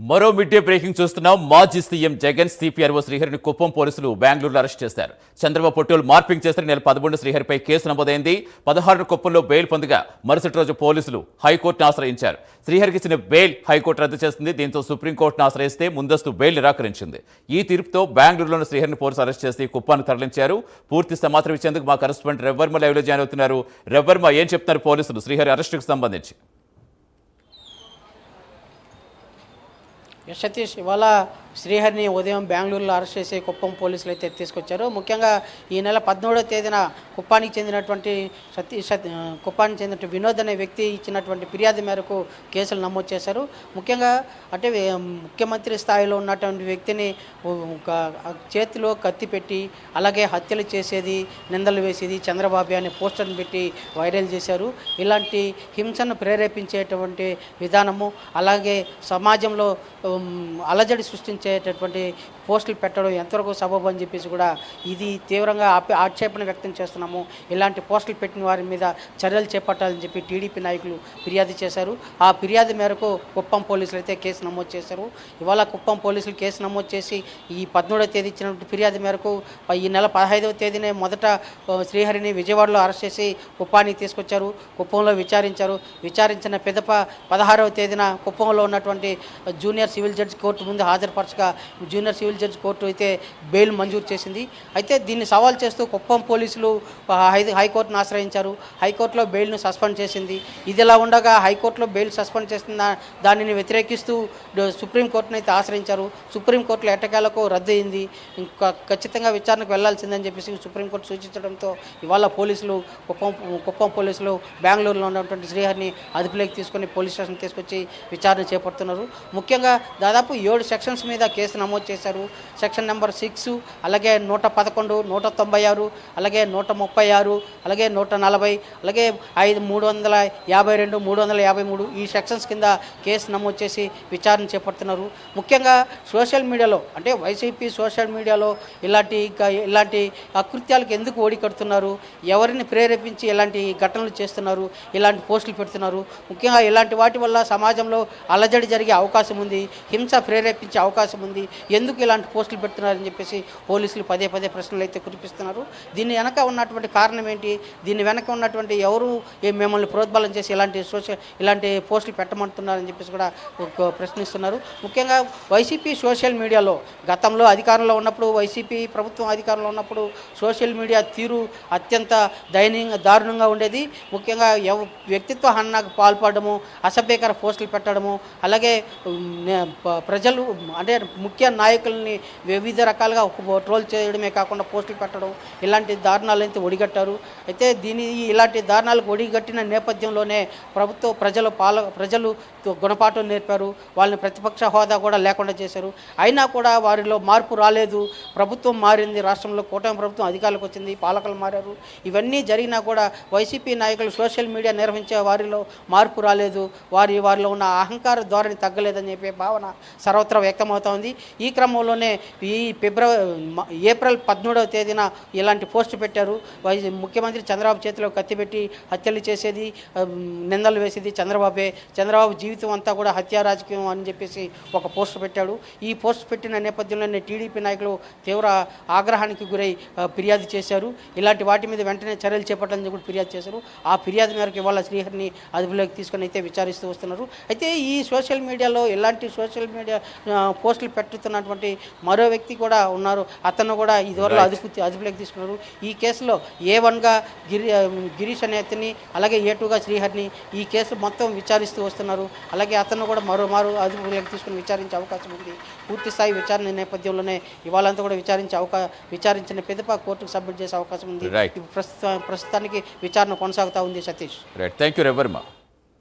మరో mid day breaking చూస్తున్నాం. మాజీ సీఎం జగన్ సిపిఆర్ఓ శ్రీహరిని కుప్పం పోలీసులు బెంగళూరులో అరెస్ట్ చేశారు. చంద్రబాబు ఫోటోలు మార్పింగ్ చేసిన నెల 11 శ్రీహరిపై కేసు నమోదైంది. 16 కుప్పంలో బెయిల్ పొందగా మరుసటి రోజు పోలీసులు హైకోర్టును ఆశ్రయించారు. శ్రీహరికి ఇచ్చిన బెయిల్ హైకోర్టు రద్దు చేసింది. దీంతో సుప్రీంకోర్టును ఆశ్రయిస్తే ముందస్తు బెయిల్ నిరాకరించింది. ఈ తీర్పుతో బెంగళూరులోని శ్రీహరిని పోలీసులు అరెస్ట్ చేసి కుప్పానికి తరలించారు. పూర్తి సమాచారం ఇచ్చేందుకు మా కరెస్పాండెంట్ రవివర్మ లైవ్లో జాయిన్ అవుతున్నారు. రవివర్మ, ఏం చెప్తున్నారు పోలీసులు శ్రీహరి అరెస్టుకు సంబంధించి? సతీష్, ఇవాళ శ్రీహరిని ఉదయం బెంగళూరులో అరెస్ట్ చేసి కుప్పం పోలీసులు అయితే తీసుకొచ్చారు. ముఖ్యంగా ఈ నెల 17వ తేదీన కుప్పానికి చెందినటువంటి కుప్పానికి చెందిన వినోద్ అనే వ్యక్తి ఇచ్చినటువంటి ఫిర్యాదు మేరకు కేసులు నమోదు చేశారు. ముఖ్యంగా అంటే ముఖ్యమంత్రి స్థాయిలో ఉన్నటువంటి వ్యక్తిని చేతిలో కత్తి పెట్టి అలాగే హత్యలు చేసేది, నిందలు వేసేది, చంద్రబాబు అనే పోస్టర్ని పెట్టి వైరల్ చేశారు. ఇలాంటి హింసను ప్రేరేపించేటువంటి విధానము, అలాగే సమాజంలో అలజడి సృష్టించేటటువంటి పోస్టులు పెట్టడం ఎంతవరకు సబబు అని చెప్పేసి కూడా ఇది తీవ్రంగా ఆక్షేపణ వ్యక్తం చేస్తున్నాము. ఇలాంటి పోస్టులు పెట్టిన వారి మీద చర్యలు చేపట్టాలని చెప్పి టీడీపీ నాయకులు ఫిర్యాదు చేశారు. ఆ ఫిర్యాదు మేరకు కుప్పం పోలీసులు అయితే కేసు నమోదు చేశారు. ఇవాళ కుప్పం పోలీసులు కేసు నమోదు చేసి ఈ 17వ తేదీ ఇచ్చినటువంటి ఫిర్యాదు మేరకు ఈ నెల 15వ తేదీనే మొదట శ్రీహరిని విజయవాడలో అరెస్ట్ చేసి కుప్పానికి తీసుకొచ్చారు. కుప్పంలో విచారించారు. విచారించిన పిదప 16వ తేదీన కుప్పంలో ఉన్నటువంటి జూనియర్ సివిల్ జడ్జి కోర్టు ముందు హాజరుపరచగా జూనియర్ సివిల్ జడ్జి కోర్టు అయితే బెయిల్ మంజూరు చేసింది. అయితే దీన్ని సవాల్ చేస్తూ కుప్పం పోలీసులు హైకోర్టును ఆశ్రయించారు. హైకోర్టులో బెయిల్ను సస్పెండ్ చేసింది. ఇదిలా ఉండగా హైకోర్టులో బెయిల్ సస్పెండ్ చేసిన దానిని వ్యతిరేకిస్తూ సుప్రీంకోర్టును అయితే ఆశ్రయించారు. సుప్రీంకోర్టులో ఎట్టకేలకు రద్దు అయింది. ఇంకా ఖచ్చితంగా విచారణకు వెళ్లాల్సిందని చెప్పేసి సుప్రీంకోర్టు సూచించడంతో ఇవాళ పోలీసులు కుప్పం పోలీసులు బెంగళూరులో ఉన్నటువంటి శ్రీహరిని అదుపులోకి తీసుకొని పోలీస్ స్టేషన్ తీసుకొచ్చి విచారణ చేపడుతున్నారు. ముఖ్యంగా దాదాపు 7 సెక్షన్స్ మీద కేసు నమోదు చేశారు. సెక్షన్ నెంబర్ 6, అలాగే 111, 196, అలాగే 136, అలాగే 140, అలాగే 352, 353 ఈ సెక్షన్స్ కింద కేసు నమోదు చేసి విచారణ చేపడుతున్నారు. ముఖ్యంగా సోషల్ మీడియాలో అంటే వైసీపీ సోషల్ మీడియాలో ఇలాంటి అకృత్యాలకు ఎందుకు ఓడికడుతున్నారు, ఎవరిని ప్రేరేపించి ఇలాంటి ఘటనలు చేస్తున్నారు, ఇలాంటి పోస్టులు పెడుతున్నారు. ముఖ్యంగా ఇలాంటి వాటి వల్ల సమాజంలో అలజడి జరిగే అవకాశం ఉంది, హింస ప్రేరేపించే అవకాశం ఉంది. ఎందుకు ఇలాంటి పోస్టులు పెడుతున్నారని చెప్పేసి పోలీసులు పదే ప్రశ్నలు అయితే కురిపిస్తున్నారు. దీని వెనక ఉన్నటువంటి కారణం ఏంటి, దీని వెనక ఉన్నటువంటి ఎవరు మిమ్మల్ని ప్రోద్బలం చేసి ఇలాంటి పోస్టులు పెట్టమంటున్నారని చెప్పేసి కూడా ప్రశ్నిస్తున్నారు. ముఖ్యంగా వైసీపీ సోషల్ మీడియాలో గతంలో అధికారంలో ఉన్నప్పుడు, వైసీపీ ప్రభుత్వం అధికారంలో ఉన్నప్పుడు సోషల్ మీడియా తీరు అత్యంత దారుణంగా ఉండేది. ముఖ్యంగా వ్యక్తిత్వ హననకు పాల్పడము, అసభ్యకర పోస్టులు పెట్టడము, అలాగే ప్రజలు అంటే ముఖ్య నాయకుల్ని వివిధ రకాలుగా ట్రోల్ చేయడమే కాకుండా పోస్టులు పెట్టడం, ఇలాంటి దారుణాలు అయితే ఒడిగట్టారు. అయితే ఇలాంటి దారుణాలకు ఒడిగట్టిన నేపథ్యంలోనే ప్రజలు గుణపాఠం నేర్పారు. వాళ్ళని ప్రతిపక్ష హోదా కూడా లేకుండా చేశారు. అయినా కూడా వారిలో మార్పు రాలేదు. ప్రభుత్వం మారింది, రాష్ట్రంలో కూటమి ప్రభుత్వం అధికారులకు వచ్చింది, పాలకులు మారారు. ఇవన్నీ జరిగినా కూడా వైసీపీ నాయకులు సోషల్ మీడియా నిర్వహించే వారిలో మార్పు రాలేదు. వారిలో ఉన్న అహంకార ధోరణి తగ్గలేదని చెప్పే భావన సర్వత్రా వ్యక్తమవుతా ఉంది. ఈ క్రమంలోనే ఏప్రిల్ 17వ తేదీన ఇలాంటి పోస్టు పెట్టారు. ముఖ్యమంత్రి చంద్రబాబు చేతిలో కత్తిపెట్టి హత్యలు చేసేది, నిందలు వేసేది చంద్రబాబు జీవితం అంతా కూడా హత్యా రాజకీయం అని చెప్పేసి ఒక పోస్టు పెట్టాడు. ఈ పోస్టు పెట్టిన నేపథ్యంలోనే టీడీపీ నాయకులు తీవ్ర ఆగ్రహానికి గురై ఫిర్యాదు చేశారు. ఇలాంటి వాటి మీద వెంటనే చర్యలు చేపట్టాలని కూడా ఫిర్యాదు చేశారు. ఆ ఫిర్యాదు మేరకు ఇవాళ శ్రీహరిని అదుపులోకి తీసుకొని అయితే విచారిస్తూ వస్తున్నారు. అయితే ఈ సోషల్ మీడియాలో ఇలాంటి సోషల్ మీడియా పోస్టులు పెట్టుతున్నటువంటి మరో వ్యక్తి కూడా ఉన్నారు. అతను కూడా ఇదివరకు అదుపులోకి తీసుకున్నారు. ఈ కేసులో A1గా గిరీష్ అనే అతన్ని, అలాగే A2గా శ్రీహరిని ఈ కేసు మొత్తం విచారిస్తూ వస్తున్నారు. అలాగే అతను కూడా మరో అదుపులోకి తీసుకుని విచారించే అవకాశం ఉంది. పూర్తి స్థాయి విచారణ నేపథ్యంలోనే ఇవాళంతా కూడా విచారించిన పిదప కోర్టుకు సబ్మిట్ చేసే అవకాశం ఉంది. ప్రస్తుతానికి విచారణ కొనసాగుతూ ఉంది. Satish, thank you Ravi Varma.